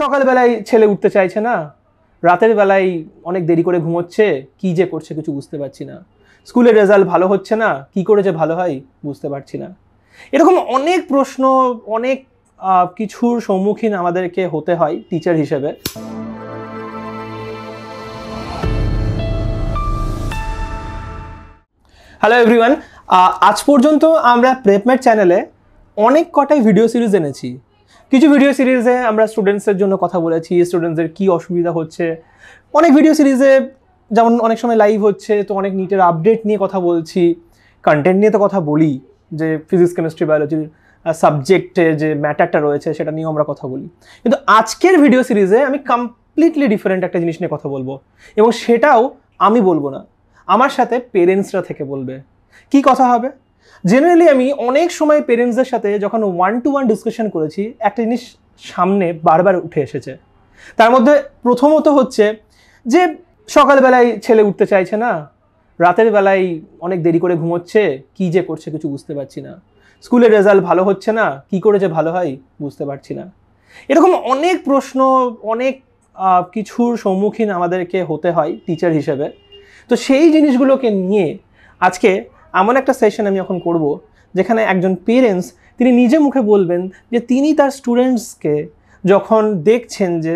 সকালবেলায় ছেলে উঠতে চাইছে না, রাতের বেলায় অনেক দেরি করে ঘুমোচ্ছে, কি যে করছে কিছু বুঝতে পারছি না। স্কুলের রেজাল্ট ভালো হচ্ছে না, কি করে যে ভালো হয় বুঝতে পারছি না। এরকম অনেক প্রশ্ন, অনেক কিছুর সম্মুখীন আমাদেরকে হতে হয় টিচার হিসেবে। হ্যালো এভরিওয়ান, আজ পর্যন্ত আমরা প্রেপমেট চ্যানেলে অনেক কটাই ভিডিও সিরিজ এনেছি। কিছু ভিডিও সিরিজে আমরা স্টুডেন্টসের জন্য কথা বলেছি, স্টুডেন্টসদের কী অসুবিধা হচ্ছে। অনেক ভিডিও সিরিজে যেমন অনেক সময় লাইভ হচ্ছে, তো অনেক নিটের আপডেট নিয়ে কথা বলছি, কন্টেন্ট নিয়ে তো কথা বলি, যে ফিজিক্স কেমিস্ট্রি বায়োলজির সাবজেক্টে যে ম্যাটারটা রয়েছে সেটা নিয়েও আমরা কথা বলি। কিন্তু আজকের ভিডিও সিরিজে আমি কমপ্লিটলি ডিফারেন্ট একটা জিনিস নিয়ে কথা বলবো, এবং সেটাও আমি বলবো না, আমার সাথে পেরেন্টসরা থেকে বলবে। কি কথা হবে? জেনারেলি আমি অনেক সময় পেরেন্টসদের সাথে যখন 1-to-1 ডিসকাশন করেছি, একটা জিনিস সামনে বারবার উঠে এসেছে। তার মধ্যে প্রথমত হচ্ছে যে সকালবেলায় ছেলে উঠতে চাইছে না, রাতের বেলায় অনেক দেরি করে ঘুমোচ্ছে, কি যে করছে কিছু বুঝতে পারছি না। স্কুলের রেজাল্ট ভালো হচ্ছে না, কি করে যে ভালো হয় বুঝতে পারছি না। এরকম অনেক প্রশ্ন, অনেক কিছুর সম্মুখীন আমাদেরকে হতে হয় টিচার হিসেবে। তো সেই জিনিসগুলোকে নিয়ে আজকে এমন একটা সেশন আমি এখন করব, যেখানে একজন পেরেন্টস তিনি নিজে মুখে বলবেন যে তিনি তার স্টুডেন্টসকে যখন দেখছেন যে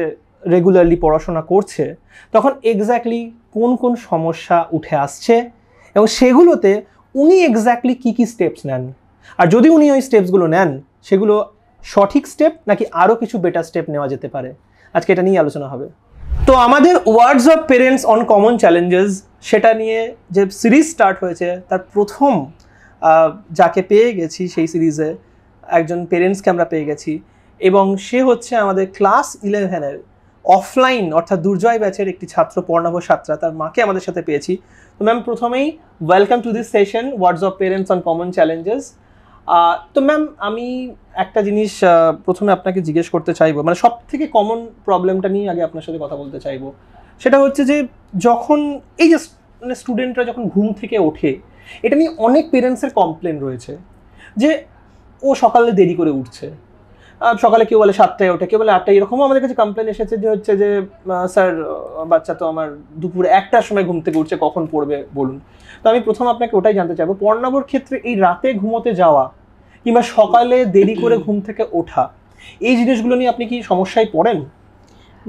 রেগুলারলি পড়াশোনা করছে, তখন এক্স্যাক্টলি কোন কোন সমস্যা উঠে আসছে এবং সেগুলোতে উনি এক্স্যাক্টলি কী কী স্টেপস নেন, আর যদি উনি ওই স্টেপসগুলো নেন সেগুলো সঠিক স্টেপ নাকি আরও কিছু বেটার স্টেপ নেওয়া যেতে পারে, আজকে এটা নিয়ে আলোচনা হবে। তো আমাদের words of parents on common challenges সেটা নিয়ে যে সিরিজ স্টার্ট হয়েছে, তার প্রথম যাকে পেয়ে গেছি সেই সিরিজে একজন পেরেন্টসকে আমরা পেয়ে গেছি, এবং সে হচ্ছে আমাদের ক্লাস 11-এর অফলাইন অর্থাৎ দুর্জয় ব্যাচের একটি ছাত্র, পর্ণব সাত্রা। তার মাকে আমাদের সাথে পেয়েছি। তো ম্যাম, প্রথমেই welcome to this session, words of parents on common challenges. তো ম্যাম, আমি একটা জিনিস প্রথমে আপনাকে জিজ্ঞেস করতে চাইবো, মানে সব থেকে কমন প্রবলেমটা নিয়ে আগে আপনার সাথে কথা বলতে চাইবো। সেটা হচ্ছে যে যখন এই যে মানে স্টুডেন্টরা যখন ঘুম থেকে ওঠে, এটা নিয়ে অনেক পেরেন্টসের কমপ্লেন রয়েছে যে ও সকালে দেরি করে উঠছে। সকালে কেউ বলে 7টায় ওঠে, কেউ বলে 8টায়। এরকমও আমাদের কাছে কমপ্লেন এসেছে যে হচ্ছে যে স্যার, বাচ্চা তো আমার দুপুর 1টার সময় ঘুম থেকে উঠছে, কখন পড়বে বলুন। তো আমি প্রথম আপনাকে ওটাই জানতে চাইবো, পর্ণবর ক্ষেত্রে এই রাতে ঘুমোতে যাওয়া কিংবা সকালে দেরি করে ঘুম থেকে ওঠা, এই জিনিসগুলো নিয়ে আপনি কি সমস্যায় পড়েন?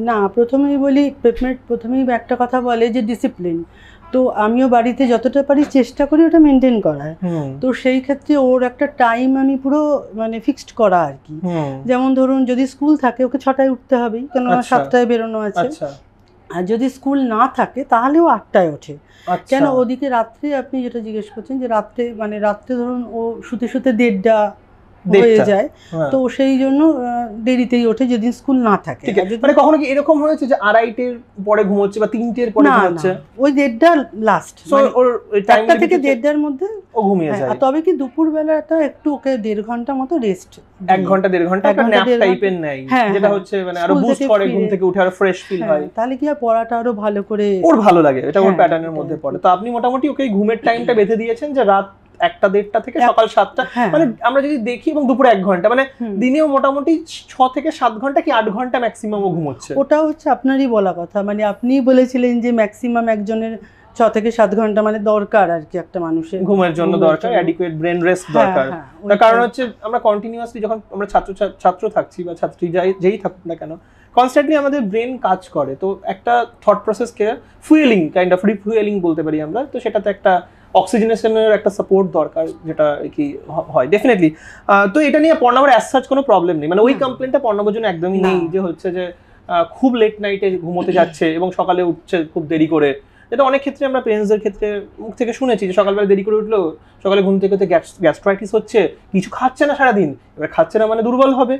না, প্রথমেই বলি, প্রথমেই একটা কথা বলে যে ডিসিপ্লিন। তো আমিও বাড়িতে যতটা পারি চেষ্টা করি ওটা মেনটেন করার। তো সেই ক্ষেত্রে ওর একটা টাইম আমি পুরো মানে ফিক্সড করা আর কি। যেমন ধরুন, যদি স্কুল থাকে ওকে 6টায় উঠতে হবেই, কেননা 7টায় বেরোনো আছে। আর যদি স্কুল না থাকে তাহলেও 8টায় ওঠে। কেন, ওদিকে রাত্রে আপনি যেটা জিজ্ঞেস করছেন যে রাত্রে ধরুন ও শুতে শুতে 1:30 হয়ে যায়, তো সেই জন্য দেরিতেই ওঠে যেদিন স্কুল না থাকে। মানে কখনো কি এরকম হয়েছে যে 2:30-এর পরে ঘুমোচ্ছে বা 3টের পরে ঘুমোচ্ছে? ওই 1:30 লাস্ট, ওর 1টা থেকে 1:30-এর মধ্যে ও ঘুমিয়ে যায়। তবে কি দুপুরবেলাটা একটু ওকে 1.5 ঘন্টা মতো রেস্ট, 1 ঘন্টা 1.5 ঘন্টা একটা ন্যাপ টাইপের নেয়, যেটা হচ্ছে মানে আরো বুস্ট করে, ঘুম থেকে উঠে আরো ফ্রেশ ফিল হয়। তাহলে কি আর পড়াটা আরো ভালো করে ওর ভালো লাগে, এটা ওর প্যাটার্নের মধ্যে পড়ে। তো আপনি মোটামুটি ওকে ঘুমের টাইমটা বেঁধে দিয়েছেন যে রাত 1টা-1:30 থেকে সকাল 7টা, মানে আমরা যদি দেখি, এবং দুপুরে 1 ঘন্টা, মানে দিনেও মোটামুটি 6 থেকে 7 ঘন্টা কি 8 ঘন্টা ম্যাক্সিমাম ও ঘুমোচ্ছে। ওটা হচ্ছে আপনারই বলা কথা, মানে আপনিই বলেছিলেন যে ম্যাক্সিমাম একজনের 6 থেকে 7 ঘন্টা মানে দরকার আর কি, একটা মানুষের ঘুমের জন্য দরকার, অ্যাডিকুয়েট ব্রেন রেস্ট দরকার। তার কারণ হচ্ছে আমরা কন্টিনিউয়াসলি যখন আমরা ছাত্র থাকছি বা ছাত্রী যেই থাকুক না কেন, কনস্ট্যান্টলি আমাদের ব্রেন কাজ করে। তো একটা থট প্রসেসকে ফুয়েলিং, কাইন্ড অফ রিফুয়েলিং বলতে পারি আমরা। তো সেটাতে একটা অক্সিজেনেশনের একটা সাপোর্ট দরকার, যেটা কি হয় ডেফিনেটলি। তো এটা নিয়ে পর্ণবর অ্যাজ সাচ কোনো প্রবলেম নেই, মানে ওই কমপ্লেনটা পর্ণবর জন্য একদমই নেই যে হচ্ছে যে খুব লেট নাইটে ঘুমোতে যাচ্ছে এবং সকালে উঠছে খুব দেরি করে। যেটা অনেক ক্ষেত্রে আমরা পেরেন্টসদের ক্ষেত্রে মুখ থেকে শুনেছি যে সকালবেলা দেরি করে উঠলো, সকালে ঘুম থেকে গ্যাস্ট্রাইটিস হচ্ছে, কিছু খাচ্ছে না সারাদিন, এবার খাচ্ছে না মানে দুর্বল হবে,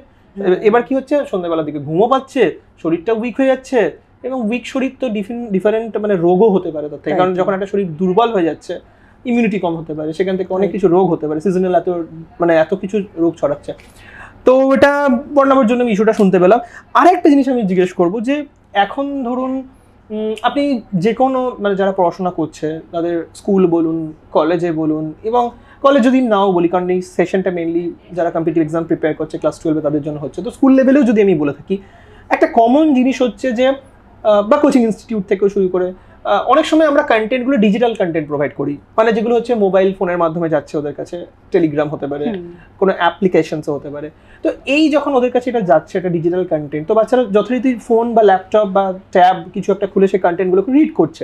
এবার কি হচ্ছে সন্ধ্যাবেলার দিকে ঘুমও পাচ্ছে, শরীরটা উইক হয়ে যাচ্ছে। এবং উইক শরীর তো ডিফারেন্ট মানে রোগও হতে পারে তার থেকে, কারণ যখন একটা শরীর দুর্বল হয়ে যাচ্ছে, ইমিউনিটি কম হতে পারে, সেখান থেকে অনেক কিছু রোগ হতে পারে, সিজনাল এত কিছু রোগ ছড়াচ্ছে। তো এটা পর্ণবর জন্য আমি ইস্যুটা শুনতে পেলাম। আরেকটা জিনিস আমি জিজ্ঞেস করবো যে এখন ধরুন আপনি যে কোনো মানে যারা পড়াশোনা করছে তাদের স্কুল বলুন, কলেজে বলুন, এবং কলেজ যদি নাও বলি, কারণ এই সেশনটা মেনলি যারা কম্পিটিটিভ এক্সাম প্রিপেয়ার করছে ক্লাস 12-এ তাদের জন্য হচ্ছে, তো স্কুল লেভেলেও যদি আমি বলে থাকি, একটা কমন জিনিস হচ্ছে যে বা কোচিং ইনস্টিটিউট থেকেও শুরু করে অনেক সময় আমরা কন্টেন্টগুলো ডিজিটাল কন্টেন্ট প্রোভাইড করি, মানে যেগুলো হচ্ছে মোবাইল ফোনের মাধ্যমে যাচ্ছে ওদের কাছে, টেলিগ্রাম হতে পারে, কোনো অ্যাপ্লিকেশনসও হতে পারে। তো এই যখন ওদের কাছে এটা যাচ্ছে, এটা ডিজিটাল কন্টেন্ট, তো বাচ্চারা যথারীতি ফোন বা ল্যাপটপ বা ট্যাব কিছু একটা খুলে সেই কন্টেন্টগুলোকে রিড করছে।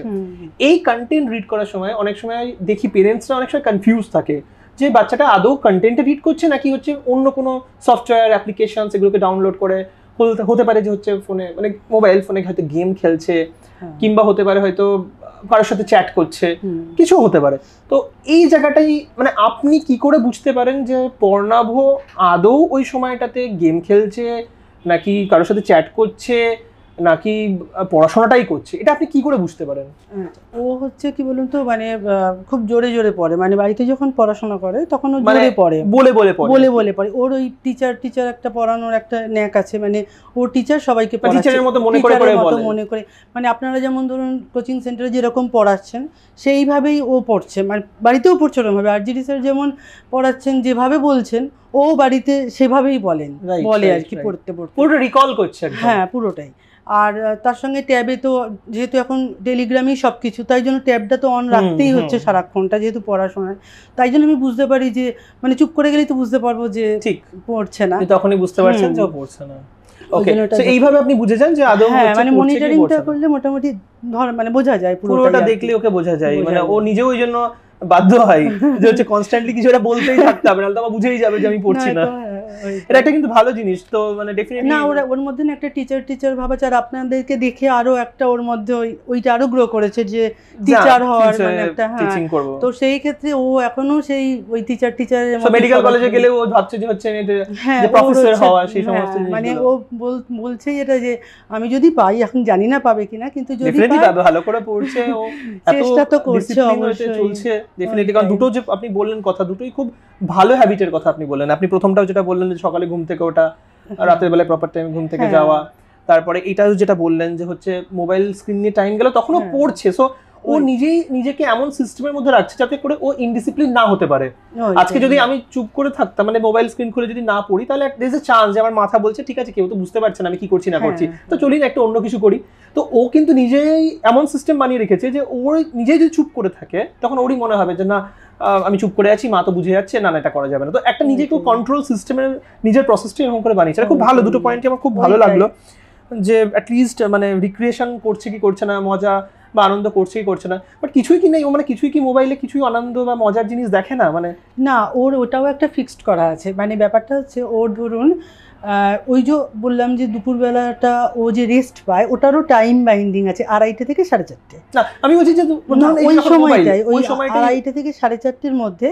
এই কন্টেন্ট রিড করার সময় অনেক সময় দেখি পেরেন্টসরা অনেক সময় কনফিউজ থাকে যে বাচ্চাটা আদৌ কন্টেন্টে রিড করছে নাকি হচ্ছে অন্য কোনো সফটওয়্যার অ্যাপ্লিকেশনস এগুলোকে ডাউনলোড করে, হতে পারে যে হচ্ছে ফোনে মানে মোবাইল ফোনে হয়তো গেম খেলছে, কিংবা হতে পারে হয়তো কারোর সাথে চ্যাট করছে, কিছু হতে পারে। তো এই জায়গাটাই মানে আপনি কি করে বুঝতে পারেন যে পর্ণাভ আদৌ ওই সময়টাতে গেম খেলছে নাকি কারোর সাথে চ্যাট করছে নাকি পড়াশোনাটাই করছে, এটা আপনি কি করে বুঝতে পারেন? ও হচ্ছে কি বলুন তো, মানে খুব জোরে জোরে পড়ে, মানে বাড়িতে যখন পড়াশোনা করে তখন ও জোরে পড়ে, বলে পড়ে। ওর ওই টিচার একটা পড়ানোর একটা ন্যাক আছে, মানে ওর টিচার সবাইকে টিচারের মতো মনে করে, মানে আপনারা যেমন ধরুন কোচিং সেন্টারে যেরকম পড়াচ্ছেন সেইভাবেই ও পড়ছে, মানে বাড়িতেও পড়ছে ওরকমভাবে। আরজিডি স্যার যেমন পড়াচ্ছেন যেভাবে বলছেন ও বাড়িতে সেভাবেই বলে আর কি, পড়তে পুরো রিকল করছে। হ্যাঁ, পুরোটাই। আর তার সঙ্গে ট্যাবে তো যেহেতু এখন টেলিগ্রামই সব কিছু, তাই জন্য ট্যাবটা তো অন রাখতেই হচ্ছে সারাক্ষণটা, যেহেতু পড়াশোনায়। তাই জন্য আমি বুঝতে পারি যে মানে চুপ করে গেলেই তো বুঝতে পারবো যে ঠিক পড়ছে না, তখনই বুঝতে পারছেন যে পড়ছে না। ওকে, সো এইভাবে আপনি বুঝে যান যে আদৌ হচ্ছে মানে মনিটরিংটা করলে মোটামুটি মানে বোঝা যায়, পুরোটা দেখলে ওকে বোঝা যায়, মানে ও নিজেও ওই জন্য বাধ্য হয় যে হচ্ছে কনস্ট্যান্টলি কিছু একটা বলতেই থাকতে হবে, নাহলে তো আমার বুঝেই যাবে যে আমি পড়ছি না। এটা একটা কিন্তু ভালো জিনিস তো, মানে ডেফিনেটলি না ওর মধ্যে না একটা টিচার ভাবা, আর আপনাদেরকে দেখে আরো একটা ওর মধ্যে ওইটা আরো গ্রো করেছে যে টিচার হওয়ার মানে একটা, টিচিং করব। তো সেই ক্ষেত্রে ও এখনো সেই ওই টিচারের মধ্যে, মেডিকেল কলেজে গেলে ও ভাবছে যে হচ্ছে যে প্রফেসর হওয়া, সেই সমস্ত জিনিস, মানে ও বলছেই এটা যে আমি যদি পাই, এখন জানি না পাবে কিনা, কিন্তু যদি পাই ভালো করে পড়ছে, ও চেষ্টা তো করছে অবশ্যই, চলছে ডেফিনেটলি। কারণ দুটো যে আপনি বললেন কথা, দুটোই খুব ভালো হ্যাবিটের কথা আপনি বললেন। আপনি প্রথমটাও যেটা বললেন যে সকালে ঘুম থেকে ওঠা, রাতের বেলায় প্রপার টাইমে ঘুম থেকে যাওয়া, তারপরে এটাও যেটা বললেন যে হচ্ছে মোবাইল স্ক্রিন নিয়ে টাইম গেল তখনও পড়ছে। সো ও নিজেকে এমন সিস্টেমের মধ্যে রাখছে যাতে করে ও ইনডিসিপ্লিন না হতে পারে। আজকে যদি আমি চুপ করে থাকতাম, মানে মোবাইল স্ক্রিন খুলে যদি না পড়ি, তাহলে দেয়ার ইজ এ চান্স যে আমার মাথা বলছে ঠিক আছে কেউ তো বুঝতে পারছে না আমি কি করছি না করছি, তো চলি না একটু অন্য কিছু করি। তো ও কিন্তু নিজেই এমন সিস্টেম বানিয়ে রেখেছে যে ওর নিজেই যদি চুপ করে থাকে তখন ওরই মনে হবে যে না আমি চুপ করে আছি, মা তো বুঝে যাচ্ছে, না এটা করা যাবে না। তো একটা নিজেকে কন্ট্রোল সিস্টেমের নিজের প্রসেসটা এরকম করে বানিয়েছে। খুব ভালো, দুটো পয়েন্টই আমার খুব ভালো লাগলো যে অ্যাটলিস্ট মানে রিক্রিয়েশন করছে কি করছে না, মজা বা আনন্দ করছে কি করছে না, বাট কিছুই কি নেই ও, মানে কিছুই কি মোবাইলে কিছুই আনন্দ বা মজার জিনিস দেখে না, মানে না ওর ওটাও একটা ফিক্সড করা আছে। মানে ব্যাপারটা হচ্ছে ওর ধরুন ওই যে বললাম যে দুপুরবেলাটা ও যে রেস্ট পায় ওটারও টাইম বাইন্ডিং আছে, 2:30 থেকে 4:30। না আমি বলছি যে ওই সময়টাই, ওই 2:30 থেকে 4:30-র মধ্যে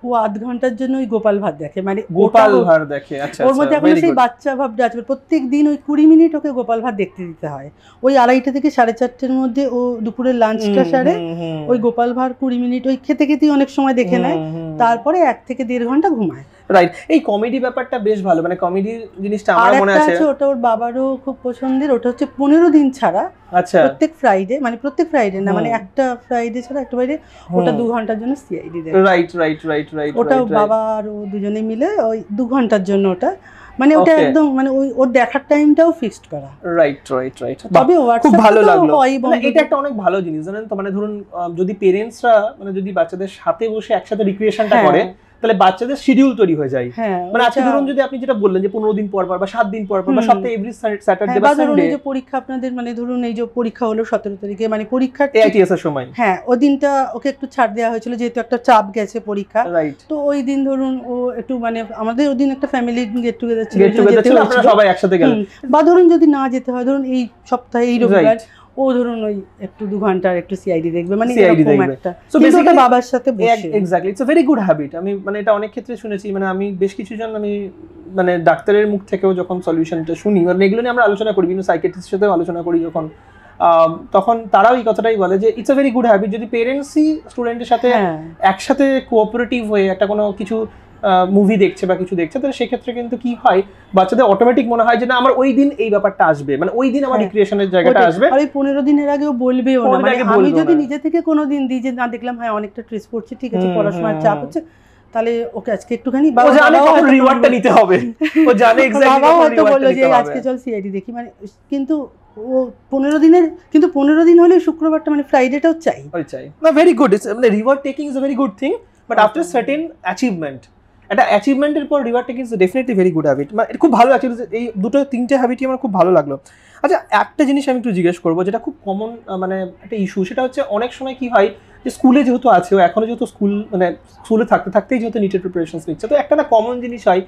ও আধ ঘন্টার জন্য ওই গোপাল ভাত দেখে, মানে গোপাল ভাত দেখে। আচ্ছা, ওর মধ্যে এখন সেই বাচ্চা ভাবটা আছে, প্রত্যেক দিন ওই 20 মিনিট ওকে গোপাল ভাত দেখতে দিতে হয়। ওই 2:30 থেকে 4:30-র মধ্যে ও দুপুরের লাঞ্চটা সারে ওই গোপাল ভাত 20 মিনিট ওই খেতে খেতেই অনেক সময় দেখে নেয়, তারপরে 1 থেকে 1.5 ঘন্টা ঘুমায়। রাইট, এই কমেডি ব্যাপারটা বেশ ভালো, মানে কমেডি জিনিসটা আমার মনে আছে। ওটা ওর বাবারও খুব পছন্দের, ওটা হচ্ছে 15 দিন ছাড়া, আচ্ছা প্রত্যেক ফ্রাইডে, মানে প্রত্যেক ফ্রাইডে না, মানে একটা ফ্রাইডে ছাড়া একটা ফ্রাইডে ওটা 2 ঘন্টার জন্য সিআইডি দেয়। রাইট, ওটা বাবা আর ও দুজনে মিলে ওই 2 ঘন্টার জন্য ওটা, মানে ওটা একদম মানে ওর দেখার টাইমটাও ফিক্সড করা। রাইট। তবে খুব ভালো লাগলো, এটা একটা অনেক ভালো জিনিস জানেন তো। মানে ধরুন যদি পেরেন্টসরা মানে যদি বাচ্চাদের সাথে বসে একসাথে রিক্রিয়েশনটা করে, তাহলে বাচ্চাদের শিডিউল তৈরি হয়ে যায়। মানে আজকে ধরুন যদি আপনি যেটা বললেন যে 15 দিন পর পর বা 7 দিন পর পর বা সপ্তাহে এভরি স্যাটারডে বা সানডে, এই যে পরীক্ষা আপনাদের, মানে ধরুন এই যে পরীক্ষা হলো 17 তারিখে, মানে পরীক্ষার AITS এর সময়, ওই দিনটা ওকে একটু ছাড় দেওয়া হয়েছিল যেহেতু একটা চাপ গেছে পরীক্ষা। তো ওই দিন ধরুন ও একটু মানে আমাদের ওই দিন একটা ফ্যামিলি গেট টুগেদার ছিল, আপনারা সবাই একসাথে গেলেন। বা ধরুন যদি না যেতে হয়, ধরুন এই সপ্তাহে এই রবিবার ও ধরুন ওই একটু 2 ঘন্টার একটু সিআইডি দেখবে, মানে এরকম একটা, সো বেসিক্যালি বাবার সাথে বসে। Exactly, it's a very good habit. আমি মানে এটা অনেক ক্ষেত্রে শুনেছি, মানে আমি বেশ কিছু জন আমি মানে ডাক্তারের মুখ থেকেও যখন সলিউশনটা শুনি, মানে এগুলো নিয়ে আমরা আলোচনা করি, বিভিন্ন সাইকিয়াট্রিস্টের সাথেও আলোচনা করি যখন, তখন তারাও এই কথাটাই বলে যে it's a very good habit. যদি পেরেন্টসই স্টুডেন্টের সাথে একসাথে কোঅপারেটিভ হয়ে একটা কোনো কিছু মুভি দেখছে বা কিছু দেখছে, তাহলে সেক্ষেত্রে কিন্তু কি হয়, বাচ্চাদের অটোমেটিক মনে হয় যে না আমার ওই দিন এই ব্যাপারটা আসবে, মানে ওই দিন আমার রিক্রিয়েশনের জায়গাটা আসবে। আর ওই 15 দিনের আগেও বলবেও না, মানে আমি যদি নিজে থেকে কোনো দিন দিই যে না দেখলাম অনেকটা স্ট্রেস পড়ছে, ঠিক আছে পড়াশোনার চাপ হচ্ছে, তাহলে ওকে আজকে একটুখানি ও জানে কখন রিওয়ার্ডটা নিতে হবে, ও জানে এক্স্যাক্টলি বাবা হয়তো বললো যে আজকে চল সিআইডি দেখি, মানে কিন্তু ও 15 দিনের, কিন্তু 15 দিন হলে শুক্রবারটা মানে ফ্রাইডেটাও চাই। না ভেরি গুড, মানে reward taking is a very good thing, but after certain achievement, একটা অ্যাচিভমেন্টের পর reward taking is definitely very good habit. মানে খুব ভালো অ্যাকচুয়ালি, এই দুটো তিনটে হ্যাবিটই আমার খুব ভালো লাগলো। আচ্ছা একটা জিনিস আমি একটু জিজ্ঞেস করবো, যেটা খুব কমন মানে একটা ইস্যু, সেটা হচ্ছে অনেক সময় কি হয় যে স্কুলে যেহেতু আছে, ও এখনো যেহেতু মানে স্কুলে থাকতে থাকতেই যেহেতু নিটের প্রিপারেশনস নিচ্ছে, তো একটা না কমন জিনিস হয়,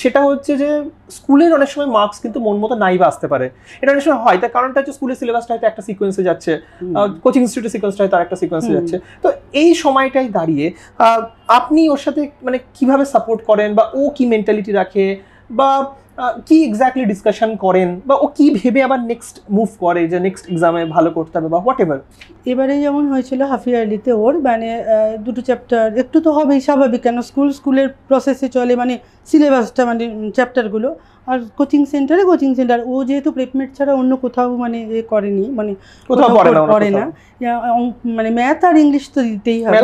সেটা হচ্ছে যে স্কুলের অনেক সময় মার্কস কিন্তু মন মতো নাই বা আসতে পারে। এটা অনেক সময় হয়, তার কারণটা হচ্ছে স্কুলের সিলেবাসটা হয়তো একটা সিকোয়েন্সে যাচ্ছে, কোচিং ইনস্টিটিউটের সিকোয়েন্সটা হয়তো আরেকটা সিকোয়েন্সে যাচ্ছে। তো এই সময়টাই দাঁড়িয়ে আপনি ওর সাথে মানে কিভাবে সাপোর্ট করেন, বা ও কি মেন্টালিটি রাখে, বা কি এক্স্যাক্টলি ডিসকাশন করেন, বা ও কি ভেবে আবার নেক্সট মুভ করে যে নেক্সট এক্সামে ভালো করতে হবে বা হোয়াট এভার? এবারে যেমন হয়েছিল হাফ ইয়ারলিতে ওর মানে দুটো চ্যাপ্টার একটু তো হবেই, স্বাভাবিক, কেন স্কুলের প্রসেসে চলে, মানে সিলেবাসটা মানে চ্যাপ্টারগুলো, আর কোচিং সেন্টার ও যেহেতু প্রেপমেট ছাড়া অন্য কোথাও মানে এ করেনি, মানে কোথাও পড়ে না, মানে ম্যাথ আর ইংলিশ তো দিতেই হবে,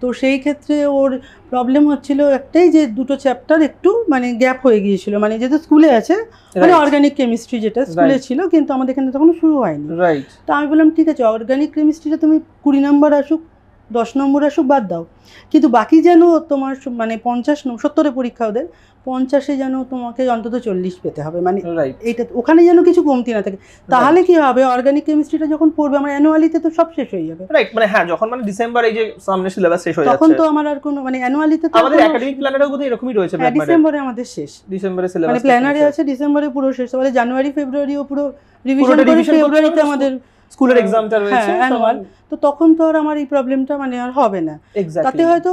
তো সেই ক্ষেত্রে ওর প্রবলেম হচ্ছিল একটাই, যে দুটো চ্যাপ্টার একটু মানে গ্যাপ হয়ে গিয়েছিল, মানে যেহেতু স্কুলে আছে, মানে অর্গানিক কেমিস্ট্রি যেটা স্কুলে ছিল কিন্তু আমাদের এখানে তখন শুরু হয়নি। তো আমি বললাম ঠিক আছে, অর্গানিক কেমিস্ট্রিটা তুমি 20 নম্বর আসুক 10 নম্বর আসুক বাদ দাও, কিন্তু বাকি যেন তোমার মানে 70-এ পরীক্ষা ওদের, 50-এ যেন তোমাকে অন্তত 40 পেতে হবে, মানে এইটা ওখানে যেন কিছু কমতি না থাকে। তাহলে কি হবে, অর্গানিক কেমিস্ট্রিটা যখন পড়বে আমার অ্যানুয়ালিতে তো সব শেষ হয়ে যাবে, রাইট? মানে হ্যাঁ, যখন মানে ডিসেম্বর এই যে সামনে সিলেবাস শেষ হয়ে যাচ্ছে, তখন তো আমার আর কোনো মানে অ্যানুয়ালিতে তো আমাদের একাডেমিক প্ল্যানারও বোধহয় এরকমই রয়েছে, ডিসেম্বরে আমাদের শেষ, ডিসেম্বরে সিলেবাস মানে প্ল্যানারে আছে ডিসেম্বরে পুরো শেষ, তাহলে জানুয়ারি ফেব্রুয়ারিও পুরো রিভিশন করে, ফেব্রুয়ারিতে আমাদের স্কুলের এক্সামটা রয়েছে অ্যানুয়াল, তো তখন তো আর আমার এই প্রবলেমটা মানে আর হবে না। তাতে হয়তো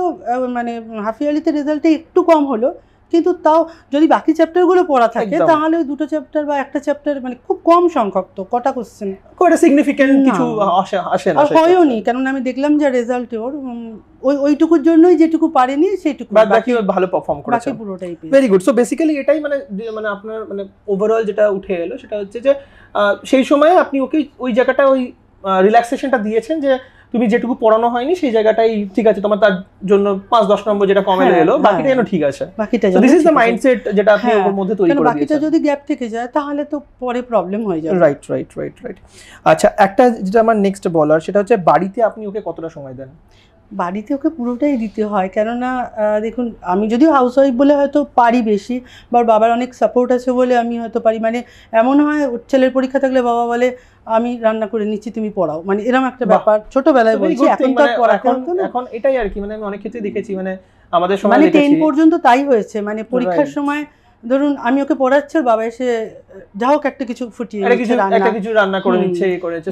মানে হাফ ইয়ারলিতে রেজাল্টে একটু কম হলো, কিন্তু তাও যদি বাকি চ্যাপ্টারগুলো পড়া থাকে তাহলে ওই দুটো চ্যাপ্টার বা একটা চ্যাপ্টার মানে খুব কম সংখ্যক, তো কটা কোশ্চেন কোটা সিগনিফিক্যান্ট কিছু আসে না, আর হয়ও নি, কারণ আমি দেখলাম যে রেজাল্টে ওর ওইটুকুর জন্যই যেটুকু পারেনি সেইটুকু, বাকি ভালো পারফর্ম করেছে, বাকি পুরোটাই ভেরি গুড। সো বেসিক্যালি এটাই মানে আপনার মানে ওভারঅল যেটা উঠে এলো সেটা হচ্ছে যে সেই সময় আপনি ওকে ওই জায়গাটা ওই রিল্যাক্সেশনটা দিয়েছেন, যে তুমি যেটুকু পড়ানো হয়নি সেই জায়গাটাই ঠিক আছে, তোমার তার জন্য 5-10 নম্বর যেটা কমে এলো, বাকিটা যেন ঠিক আছে, বাকিটা দিস ইজ দ্য মাইন্ডসেট যেটা আপনি ওর মধ্যে তৈরি করে দিয়েছেন। বাকিটা যদি গ্যাপ থেকে যায় তাহলে তো পরে প্রবলেম হয়ে যাবে। রাইট। আচ্ছা একটা যেটা আমার নেক্সট বলার, সেটা হচ্ছে বাড়িতে আপনি ওকে কতটা সময় দেন? বাড়িতে ওকে পুরোটাই দিতে হয়, কেননা দেখুন আমি যদিও হাউসওয়াইফ বলে হয়তো পারি বেশি, বা বাবার অনেক সাপোর্ট আছে বলে আমি হয়তো পারি, মানে এমন হয় ছেলের পরীক্ষা থাকলে বাবা বলে আমি রান্না করে নিচ্ছি তুমি পড়াও, মানে এরকম একটা ব্যাপার ছোটবেলায় বলছি, এখন তো এখন এটাই আর কি, মানে আমি অনেক ক্ষেত্রে দেখেছি, মানে আমাদের সময় মানে 10 পর্যন্ত তাই হয়েছে, মানে পরীক্ষার সময় ধরুন আমি ওকে পড়াচ্ছি, বাবা এসে যা হোক একটা কিছু ফুটিয়ে একটা কিছু রান্না করে নিচ্ছে, এই করেছে,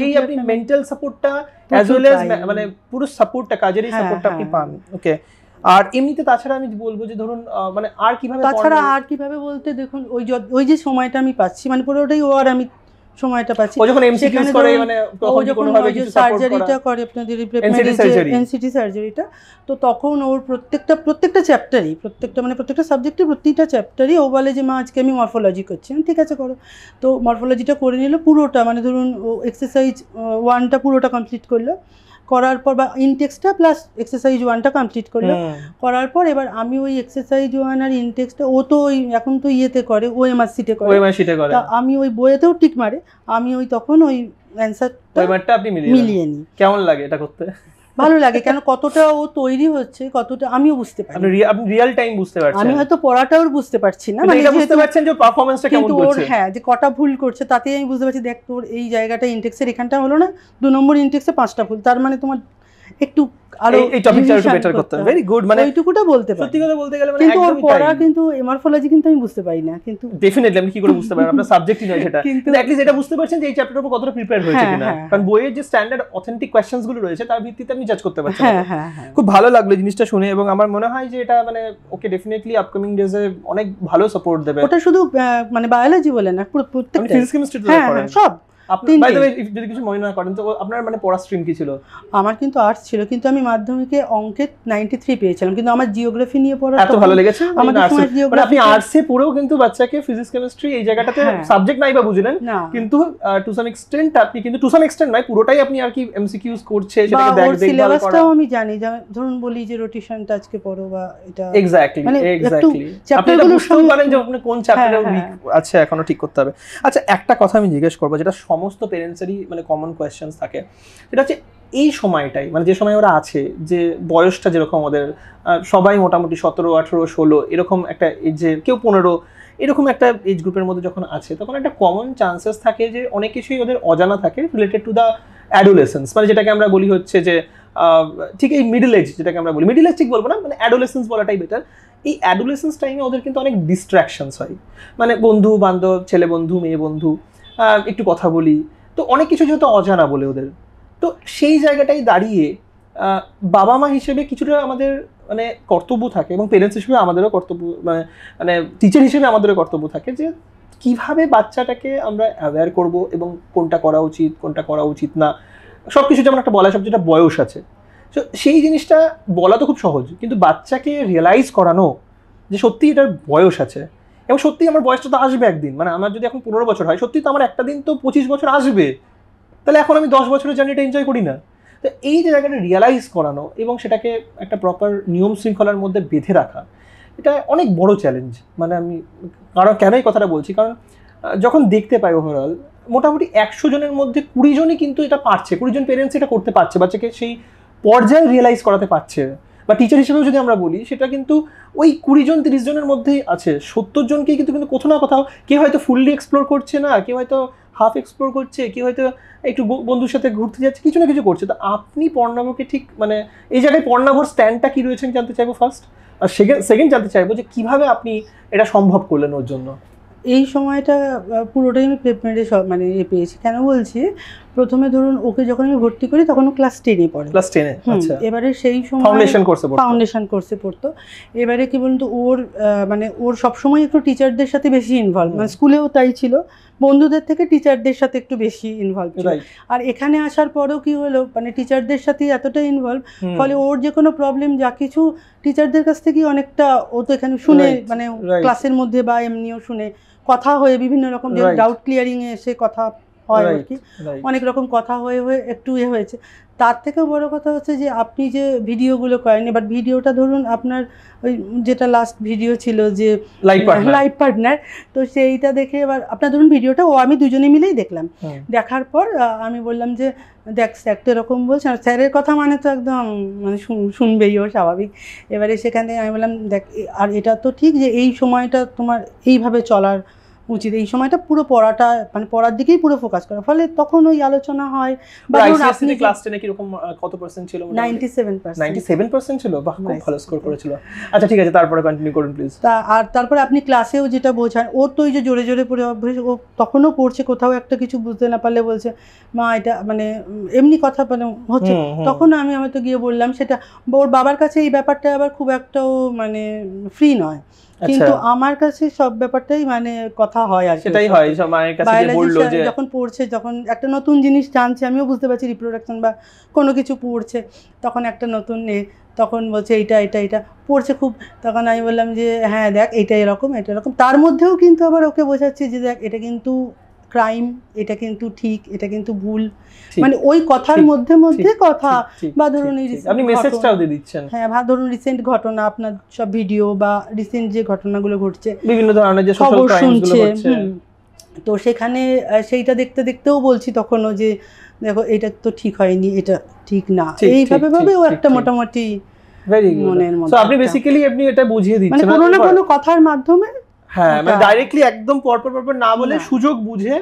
এই আপনি মেন্টাল সাপোর্টটা অ্যাজ ওয়েল অ্যাজ মানে পুরো সাপোর্টটা, কাজেরই সাপোর্টটা আপনি পান। ওকে, আর এমনিতে তাছাড়া আমি বলবো যে ধরুন মানে আর কিভাবে বলতে দেখুন ওই যে সময়টা আমি পাচ্ছি, মানে পুরোটাই ও আর আমি সময়টা পাচ্ছি, ও যখন এমসিকিউস করে, মানে ও যখন কোনোভাবে কিছু সার্জারিটা করে আপনাদের এনসিটি সার্জারিটা, তো তখন ওর প্রত্যেকটা চ্যাপ্টারই প্রত্যেকটা সাবজেক্টের প্রতিটা চ্যাপ্টারই ও বলে যে মা আজকে আমি মরফোলজি করছি, ঠিক আছে করো, তো মরফোলজিটা করে নিল পুরোটা, মানে ধরুন ও এক্সারসাইজ 1টা পুরোটা কমপ্লিট করলো, করার পর বা ইনটেক্সটা প্লাস এক্সারসাইজ 1টা কমপ্লিট করলো, করার পর এবার আমি ওই এক্সারসাইজ 1 আর ইনটেক্সটা, ও তো ওই এখন তো ইয়েতে করে ওএমআরসিতে করে, তা আমি ওই বইয়েতেও টিক মারে, আমি ওই তখন ওই অ্যানসারটা আপনি মিলিয়ে নিই। কেমন লাগে এটা করতে? ভালো লাগে, কেন কতটা ও তৈরি হচ্ছে, কতটা আমিও বুঝতে পারি, আপনি রিয়েল টাইম বুঝতে পারছেন, আমি হয়তো পড়াটাও বুঝতে পারছি না, মানে বুঝতে পারছেন যে পারফরম্যান্সটা কেমন করছে, হ্যাঁ যে কটা ভুল করছে তাতেই আমি বুঝতে পারছি, দেখ তোর এই জায়গাটা ইনটেক্সের এখানটা হলো না, 2 নম্বর ইনটেক্সে 5টা ভুল, তার মানে তোমার একটু আরো এই টপিকটা একটু বেটার করতে হবে। ভেরি গুড, মানে এইটুকুটা বলতে পারি, সত্যি কথা বলতে গেলে মানে একদমই তাই, পড়া কিন্তু মরফোলজি কিন্তু আমি বুঝতে পারি না, কিন্তু ডেফিনেটলি আমি কি করে বুঝতে পারি, আপনার সাবজেক্টই নয় সেটা, কিন্তু অ্যাট লিস্ট এটা বুঝতে পারছেন যে এই চ্যাপ্টারের উপর কতটা প্রিপেয়ার হয়েছে কিনা, কারণ বইয়ের যে স্ট্যান্ডার্ড অথেন্টিক কোশ্চেনস গুলো রয়েছে তার ভিত্তিতে আপনি জাজ করতে পারছেন। খুব ভালো লাগলো জিনিসটা শুনে, এবং আমার মনে হয় যে এটা মানে ওকে ডেফিনেটলি আপকামিং ডেজে অনেক ভালো সাপোর্ট দেবে। ওটা শুধু মানে বায়োলজি বলে না, প্রত্যেকটা ফিজিক্স কেমিস্ট্রি তো পড়েন সব, বাই দ্য ওয়ে যদি কিছু মনে না করেন তো আপনার মানে পড়ার স্ট্রিম কি ছিল? আমার কিন্তু আর্টস ছিল, কিন্তু আমি মাধ্যমিকে অঙ্কে 93 পেয়েছিলাম, কিন্তু আমার জিওগ্রাফি নিয়ে পড়া এত ভালো লেগেছে আমাদের সময় মানে আপনি আর্টসে পড়েও কিন্তু বাচ্চাকে ফিজিক্স কেমিস্ট্রি এই জায়গাটাতে সাবজেক্ট নাই বা বুঝলেন, কিন্তু টু সাম এক্সটেন্ট আপনি কিন্তু টু সাম এক্সটেন্ট নয় পুরোটাই আপনি আর কি এমসিকিউস করছে, সেটাকে দেখভাল করা। সিলেবাসটাও আমি জানি, ধরুন বলি যে রোটেশনটা আজকে পড়ো বা এটা এক্স্যাক্টলি আপনি এটা বুঝতে পারেন যে আপনি কোন চ্যাপ্টারে উইক আছে এখনো ঠিক করতে হবে। আচ্ছা একটা কথা আমি জিজ্ঞেস করবো যেটা সমস্ত পেরেন্টসেরই মানে কমন কোয়েশ্চেনস থাকে, সেটা হচ্ছে এই সময়টাই মানে যে সময় ওরা আছে, যে বয়সটা যেরকম ওদের সবাই মোটামুটি 17, 18, 16 এরকম একটা এজে, কেউ 15 এরকম একটা এজ গ্রুপের মধ্যে যখন আছে, তখন একটা কমন চান্সেস থাকে যে অনেক কিছুই ওদের অজানা থাকে রিলেটেড টু দ্য অ্যাডোলেসেন্স, মানে যেটাকে আমরা বলি হচ্ছে যে ঠিক এই মিডল এজ, যেটাকে আমরা বলি মিডল এজ ঠিক বলবো না, মানে অ্যাডোলেসেন্স বলাটাই বেটার। এই অ্যাডোলেসেন্স টাইমে ওদের কিন্তু অনেক ডিস্ট্রাকশনস হয়, মানে বন্ধু বান্ধব, ছেলে বন্ধু, মেয়ে বন্ধু, একটু কথা বলি, তো অনেক কিছু যেহেতু অজানা বলে ওদের, তো সেই জায়গাটাই দাঁড়িয়ে বাবা মা হিসেবে কিছুটা আমাদের মানে কর্তব্য থাকে, এবং পেরেন্টস হিসেবে আমাদেরও কর্তব্য, মানে টিচার হিসেবে আমাদেরও কর্তব্য থাকে যে কিভাবে বাচ্চাটাকে আমরা অ্যাওয়্যার করব এবং কোনটা করা উচিত কোনটা করা উচিত না, সব কিছু যেমন একটা বলা, সব যেটা বয়স আছে, তো সেই জিনিসটা বলা তো খুব সহজ, কিন্তু বাচ্চাকে রিয়েলাইজ করানো যে সত্যি এটার বয়স আছে, এবং সত্যি আমার বয়সটা তো আসবে একদিন, মানে আমার যদি এখন 15 বছর হয়, সত্যি তো আমার একটা দিন তো 25 বছর আসবে, তাহলে এখন আমি 10 বছরের জার্নিটা এনজয় করি না? তো এই যে জায়গাটা রিয়েলাইজ করানো এবং সেটাকে একটা প্রপার নিয়ম শৃঙ্খলার মধ্যে বেঁধে রাখা, এটা অনেক বড় চ্যালেঞ্জ। মানে আমি কেন এই কথাটা বলছি, কারণ যখন দেখতে পাই ওভারঅল মোটামুটি 100 জনের মধ্যে 20 জনই কিন্তু এটা পারছে, 20 জন পেরেন্টস এটা করতে পারছে, বাচ্চাকে সেই পর্যায়ে রিয়েলাইজ করাতে পারছে, বা টিচার হিসেবেও যদি আমরা বলি সেটা কিন্তু ওই 20 জন 30 জনের মধ্যেই আছে। 70 জনকেই কিন্তু কোথাও না কোথাও কেউ হয়তো ফুললি এক্সপ্লোর করছে না, কেউ হয়তো হাফ এক্সপ্লোর করছে, কেউ হয়তো একটু বন্ধুর সাথে ঘুরতে যাচ্ছে, কিছু না কিছু করছে। তো আপনি পর্ণাভকে ঠিক মানে এই জায়গায় পর্ণাভর স্ট্যান্ডটা কী রয়েছে জানতে চাইবো ফার্স্ট, আর সেকেন্ড জানতে চাইবো যে কিভাবে আপনি এটা সম্ভব করলেন ওর জন্য। এই সময়টা পুরোটাই আমি প্লেসমেন্টে মানে পেয়েছি। কেন বলছি, প্রথমে ধরুন ওকে যখন আমি ভর্তি করি তখন ও ক্লাস 10-এ পড়ে। ক্লাস 10-এ, আচ্ছা। এবারে সেই সময় ফাউন্ডেশন কোর্সে পড়তো। এবারে কি বলুন তো, ওর মানে ওর সবসময় একটু টিচারদের সাথে বেশি ইনভলভ, মানে স্কুলেও তাই ছিল, বন্ধুদের থেকে টিচারদের সাথে একটু বেশি ইনভলভ ছিল। আর এখানে আসার পরেও কি হলো, মানে টিচারদের সাথে এতটা ইনভলভ, ফলে ওর যে কোনো প্রবলেম যা কিছু টিচারদের কাছ থেকে অনেকটা ও তো এখানে শুনে, মানে ক্লাসের মধ্যে বা এমনিও শুনে, কথা হয়ে বিভিন্ন রকম যে ডাউট ক্লিয়ারিং এ এসে কথা হয় আর কি, অনেক রকম কথা হয়ে একটু হয়েছে। তার থেকেও বড় কথা হচ্ছে যে আপনি যে ভিডিওগুলো করেন, এবার ভিডিওটা ধরুন আপনার ওই যেটা লাস্ট ভিডিও ছিল যে লাইফ পার্টনার, তো সেইটা দেখে এবার আপনার ধরুন ভিডিওটা আমি দুজনে মিলেই দেখলাম। দেখার পর আমি বললাম যে দেখ স্যার তো এরকম বলছে, আর স্যারের কথা মানে তো একদম মানে শুনবেই, ও স্বাভাবিক। এবারে সেখানে আমি বললাম দেখ, আর এটা তো ঠিক যে এই সময়টা তোমার এইভাবে চলার উচিত, এই সময়টা পুরো পড়াটা মানে পড়ার দিকেই পুরো ফোকাস করা, ফলে তখন ওই আলোচনা হয়। বা আপনি ক্লাস 10-এ কি রকম কত পার্সেন্ট ছিল? 97% ছিল। বাহ, খুব ভালো স্কোর করেছিল। আচ্ছা ঠিক আছে, তারপরে কন্টিনিউ করুন প্লিজ। আর তারপরে আপনি ক্লাসেও যেটা বোঝান, ওর তো ওই যে জোরে জোরে পড়ে অভ্যাস, ও তখনও পড়ছে, কোথাও একটা কিছু বুঝতে না পারলে বলছে মা এটা মানে এমনি কথা মানে হচ্ছে, তখন আমি হয়তো গিয়ে বললাম সেটা। ওর বাবার কাছে এই ব্যাপারটা আবার খুব একটাও মানে ফ্রি নয়, কিন্তু আমার কাছে সব ব্যাপারটাই মানে কথা হয় আর সেটাই হয়। মায়ের কাছে যে বললো যে যখন পড়ছে, যখন একটা নতুন জিনিস জানছে, আমিও বুঝতে পারছি রিপ্রোডাকশন বা কোনো কিছু পড়ছে, তখন একটা নতুন তখন বলছে এইটা এটা এটা পড়ছে খুব, তখন আমি বললাম যে হ্যাঁ দেখ এটা এরকম এটা এরকম। তার মধ্যেও কিন্তু আবার ওকে বোঝাচ্ছি যে দেখ এটা কিন্তু ক্রাইম, এটা কিন্তু ঠিক, এটা কিন্তু ভুল, মানে ওই কথার মধ্যে মধ্যে কথা। বা ধরুন আপনি মেসেজটাও দিয়ে দিচ্ছেন। হ্যাঁ, বা ধরুন রিসেন্ট ঘটনা, আপনার সব ভিডিও বা রিসেন্ট যে ঘটনাগুলো ঘটছে, বিভিন্ন ধরনের যে সোশ্যাল ক্রাইমগুলো ঘটছে, তো সেখানে সেইটা দেখতে দেখতেও বলছি তখনও যে দেখো এটা তো ঠিক হয়নি, এটা ঠিক না, এইভাবে ভাবেও একটা মোটামুটি মনের মধ্যে। সো আপনি বেসিক্যালি আপনি এটা বুঝিয়ে দিচ্ছেন মানে কোনো না কোনো কথার মাধ্যমে। হ্যাঁ, মানে ডাইরেক্টলি একদম পরপর না বলে সুযোগ বুঝে,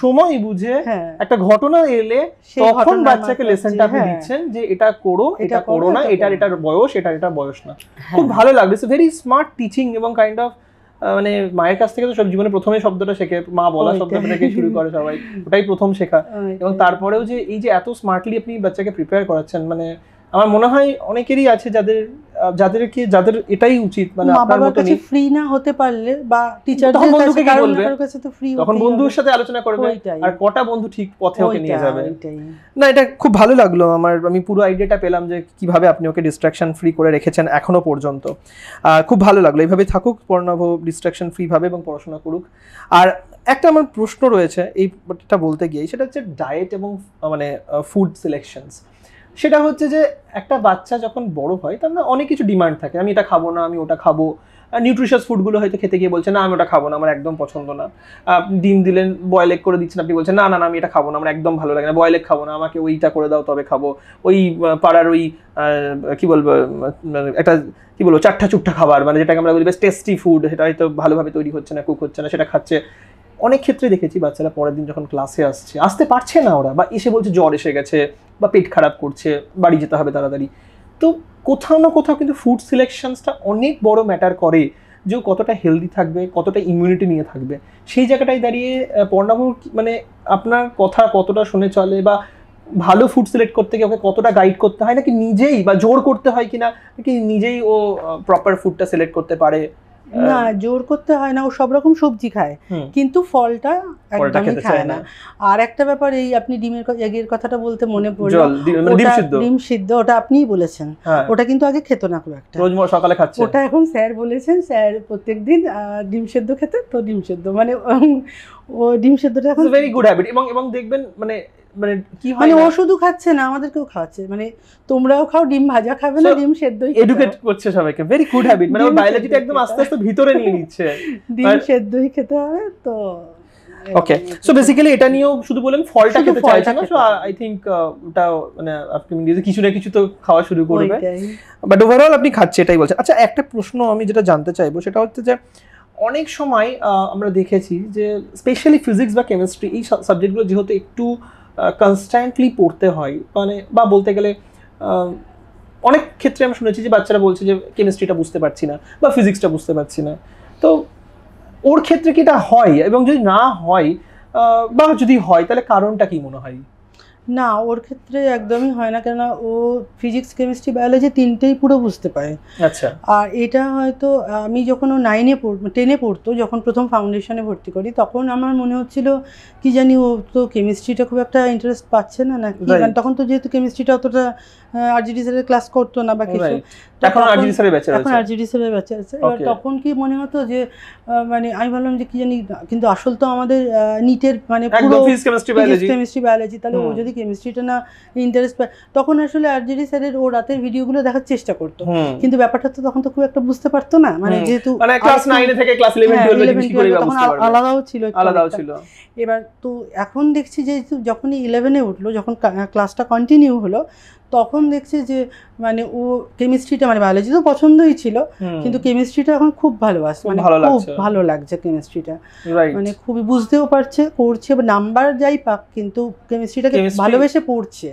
সময় বুঝে, একটা ঘটনা এলে তখন বাচ্চাকে লেসনটা আপনি দিচ্ছেন যে এটা করো, এটা করো না, এটার বয়স, এটা বয়স না। খুব ভালো লাগছে, ইটস ভেরি স্মার্ট টিচিং। এবং কাইন্ড অফ মানে মায়ের কাছ থেকে তো সব জীবনে প্রথমে শব্দটা শেখে, মা বলা শব্দটা থেকে শুরু করে সবাই, ওটাই প্রথম শেখা। এবং তারপরেও যে এই যে এত স্মার্টলি আপনি বাচ্চাকে প্রিপেয়ার করাচ্ছেন, মানে আমার মনে হয় অনেকেরই আছে যাদের যাদের এটাই উচিত, মানে আপনার মত নেই, ফ্রি না হতে পারলে বা টিচারদের কাছে তো ফ্রি, তখন বন্ধুর সাথে আলোচনা করবে, আর কটা বন্ধু ঠিক পথে ওকে নিয়ে যাবে। না, এটা খুব ভালো লাগলো আমার, আমি পুরো আইডিয়াটা পেলাম যে কিভাবে আপনি ওকে ডিস্ট্রাকশন ফ্রি করে রেখেছেন এখনো পর্যন্ত। খুব ভালো লাগলো, এইভাবে থাকুক পর্ণব, ডিস্ট্রাকশন ফ্রি ভাবে এবং পড়াশোনা করুক। আর একটা আমার প্রশ্ন রয়েছে এইটা বলতে গিয়ে, সেটা হচ্ছে ডায়েট এবং মানে ফুড সিলেকশনস। সেটা হচ্ছে যে একটা বাচ্চা যখন বড় হয় তার না অনেক কিছু ডিমান্ড থাকে, আমি এটা খাবো না, আমি ওটা খাবো। নিউট্রিশিয়াস ফুডগুলো হয়তো খেতে গিয়ে বলছে না আমি ওটা খাবো না, আমার একদম পছন্দ না। ডিম দিলেন, বয়েল এগ করে দিচ্ছেন, আপনি বলছেন না না না আমি এটা খাবো না, আমার একদম ভালো লাগে না, বয়েল এগ খাবো না, আমাকে ওইটা করে দাও তবে খাবো। ওই পাড়ার ওই কি বলবো, একটা কি বলবো চারটা চুট্টা খাবার, মানে যেটাকে আমরা বলি বেশ টেস্টি ফুড, সেটা হয়তো ভালোভাবে তৈরি হচ্ছে না, কুক হচ্ছে না, সেটা খাচ্ছে। অনেক ক্ষেত্রে দেখেছি বাচ্চারা পরের দিন যখন ক্লাসে আসতে পারছে না ওরা, বা এসে বলছে জ্বর এসে গেছে বা পেট খারাপ করছে, বাড়ি যেতে হবে তাড়াতাড়ি। তো কোথাও না কোথাও কিন্তু ফুড সিলেকশনসটা অনেক বড় ম্যাটার করে, যে কতটা হেলদি থাকবে, কতটা ইমিউনিটি নিয়ে থাকবে। সেই জায়গাটায় দাঁড়িয়ে পর্ণব মানে আপনার কথা কতটা শুনে চলে, বা ভালো ফুড সিলেক্ট করতে গিয়ে ওকে কতটা গাইড করতে হয়, নাকি নিজেই বা জোর করতে হয় কিনা, নাকি নিজেই ও প্রপার ফুডটা সিলেক্ট করতে পারে? না, জোর করতে হয় না, ও সব রকম সবজি খায় কিন্তু ফলটা একদমই খায় না। আর একটা ব্যাপার, এই আপনি এগের কথাটা বলতে মনে পড়লো, ডিম সিদ্ধ, ওটা আপনিই বলেছেন, ওটা কিন্তু আগে খেত না খুব একটা, রোজ সকালে খাচ্ছে, ওটা এখন স্যার বলেছেন, স্যার প্রত্যেকদিন ডিম সিদ্ধ খেতে, তো ডিম সিদ্ধ মানে ও ডিম সিদ্ধটা এখন ভেরি গুড হ্যাবিট। এবং দেখবেন মানে কি হয়, মানে ও শুধু খাচ্ছে না, আমাদেরকেও খাওয়াচ্ছে, মানে তোমরাও খাও, ডিম ভাজা খাবে না, ডিম সেদ্ধই, এডুকেট করছে সবাইকে। ভেরি গুড হ্যাবিট, মানে ওর বায়োলজিটা একদম আস্তে আস্তে ভিতরে নিয়ে নিচ্ছে, ডিম সেদ্ধই খেতে হবে। তো ওকে, সো বেসিক্যালি এটা নিয়েও শুধু বলেন ফলটা খেতে চাইছে না, সো আই থিংক ওটা মানে আপনি নিজে কিছু না কিছু তো খাওয়া শুরু করবে, বাট ওভারঅল আপনি খাচ্ছে এটাই বলছেন। আচ্ছা, একটা প্রশ্ন আমি যেটা জানতে চাইবো সেটা হচ্ছে যে অনেক সময় আমরা দেখেছি যে স্পেশালি ফিজিক্স বা কেমিস্ট্রি এই সাবজেক্টগুলো যেহেতু একটু কনস্ট্যান্টলি পড়তে হয়, মানে বা বলতে গেলে অনেক ক্ষেত্রে আমি শুনেছি যে বাচ্চারা বলছে যে কেমিস্ট্রিটা বুঝতে পারছি না বা ফিজিক্সটা বুঝতে পারছি না। তো ওর ক্ষেত্রে কি এটা হয়, এবং যদি না হয় বা যদি হয় তাহলে কারণটা কি মনে হয়? না, ওর ক্ষেত্রে একদমই হয় না, কেননা ও ফিজিক্স কেমিস্ট্রি বায়োলজি তিনটেই পুরো বুঝতে পারে। আচ্ছা। আর এটা হয়তো আমি যখন ও 10-এ পড়তো, যখন প্রথম ফাউন্ডেশনে ভর্তি করি, তখন আমার মনে হচ্ছিল কি জানি ও তো কেমিস্ট্রিটা খুব একটা ইন্টারেস্ট পাচ্ছে না নাকি, কারণ তখন তো যেহেতু কেমিস্ট্রিটা অতটা আরজিডি স্যারের ক্লাস করতো না বা কিছু, এখন আরজিডি স্যারের ব্যাচে আছে। এবার তখন কি মনে হতো যে মানে আমি ভাবলাম যে কি জানি, কিন্তু আসল তো আমাদের নিটের মানে পুরো কেমিস্ট্রি বায়োলজি, তাহলে ও যদি কেমিস্ট্রিটা না ইন্টারেস্ট পায়, তখন আসলে আরজিডি স্যারের ও রাতের ভিডিওগুলো দেখার চেষ্টা করতো, কিন্তু ব্যাপারটা তো তখন তো খুব একটা বুঝতে পারতো না, মানে যেহেতু ক্লাস 9 থেকে ক্লাস 11-12 তখন আলাদাও ছিল। এবার তো এখন দেখছি যে যখনই 11-এ উঠলো, যখন ক্লাসটা কন্টিনিউ হলো, তখন দেখছি যে মানে ও কেমিস্ট্রিটা মানে বায়োলজি তো পছন্দই ছিল, কিন্তু কেমিস্ট্রিটা এখন খুব ভালোবাসে, মানে খুব ভালো লাগছে কেমিস্ট্রিটা, মানে খুবই বুঝতেও পারছে, করছে, নাম্বার যাই পাক, কিন্তু কেমিস্ট্রিটাকে ভালোবেসে পড়ছে।